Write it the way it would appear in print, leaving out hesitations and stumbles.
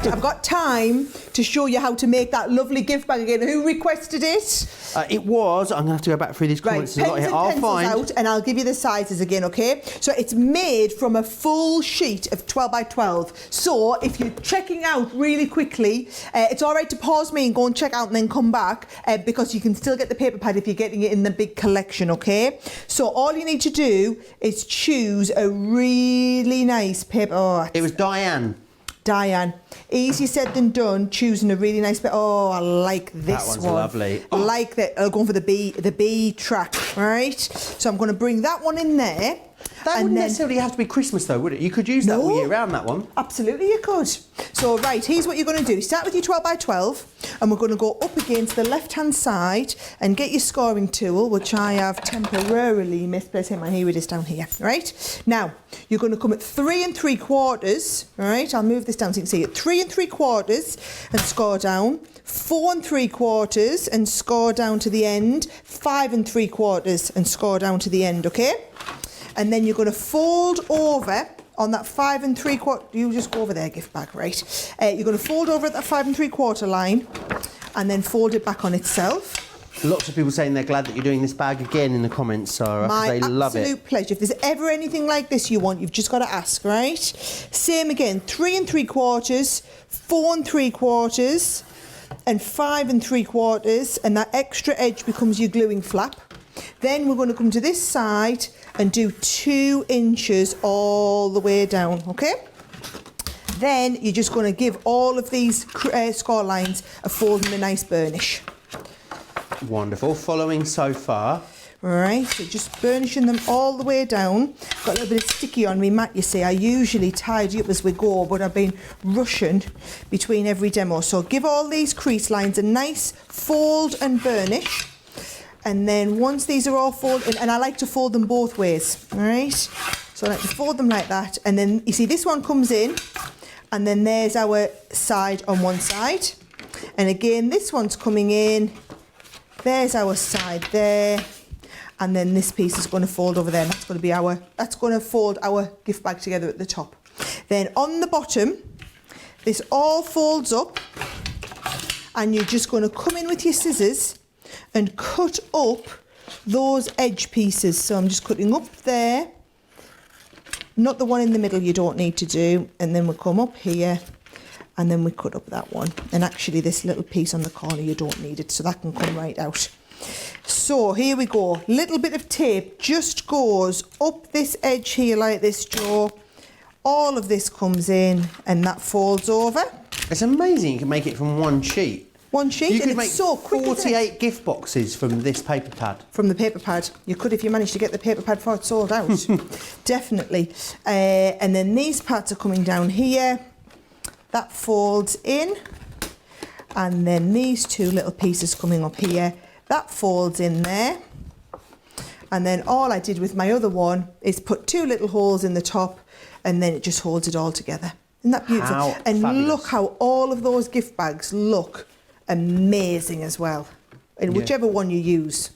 I've got time to show you how to make that lovely gift bag again. Who requested it? It was. I'm going to have to go back through these comments. Right, pens and pencils out, and I'll give you the sizes again, okay? So it's made from a full sheet of 12 by 12. So if you're checking out really quickly, it's all right to pause me and go and check out and then come back, because you can still get the paper pad if you're getting it in the big collection, okay? So all you need to do is choose a really nice paper. Oh, it was Diane. Easier said than done, choosing a really nice bit. Oh, I like this one. That one's lovely. I like that. I'm going for the B track, right? So I'm going to bring that one in there. That wouldn't necessarily have to be Christmas though, would it? You could use that all year round, that one. Absolutely you could. So right, here's what you're going to do. Start with your 12 by 12 and we're going to go up against the left hand side and get your scoring tool, which I have temporarily misplaced. Here it is down here, right? Now, you're going to come at 3 3/4, right? I'll move this down so you can see it. 3 3/4 and score down. 4 3/4 and score down to the end. 5 3/4 and score down to the end, okay? And then you're going to fold over on that 5 3/4. You just go over there, gift bag, right? You're going to fold over at that 5 3/4 line and then fold it back on itself. Lots of people saying they're glad that you're doing this bag again in the comments, Sarah. They love it. My absolute pleasure. If there's ever anything like this you want, you've just got to ask, right? Same again, 3 3/4, 4 3/4 and 5 3/4, and that extra edge becomes your gluing flap. Then we're going to come to this side and do 2 inches all the way down, okay? Then you're just going to give all of these score lines a fold and a nice burnish. Wonderful. Following so far. Right, so just burnishing them all the way down. Got a little bit of sticky on me mat, you see. I usually tidy up as we go, but I've been rushing between every demo. So give all these crease lines a nice fold and burnish. And then once these are all folded, and I like to fold them both ways, all right? So I like to fold them like that. And then you see this one comes in, and then there's our side on one side. And again, this one's coming in. There's our side there. And then this piece is going to fold over there. And that's going to fold our gift bag together at the top. Then on the bottom, this all folds up, and you're just going to come in with your scissors and cut up those edge pieces. So I'm just cutting up there, not the one in the middle you don't need to do, and then we'll come up here and then we cut up that one. And actually this little piece on the corner you don't need it, so that can come right out. So here we go, little bit of tape just goes up this edge here like this, Joe. All of this comes in and that folds over. It's amazing you can make it from one sheet. One sheet, you and could it's make so quick, 48 gift boxes from this paper pad. From the paper pad. You could if you managed to get the paper pad before it's sold out. Definitely. And then these parts are coming down here. That folds in. And then these 2 little pieces coming up here. That folds in there. And then all I did with my other one is put 2 little holes in the top, and then it just holds it all together. Isn't that beautiful? How and fabulous. Look how all of those gift bags look amazing as well, and whichever one you use.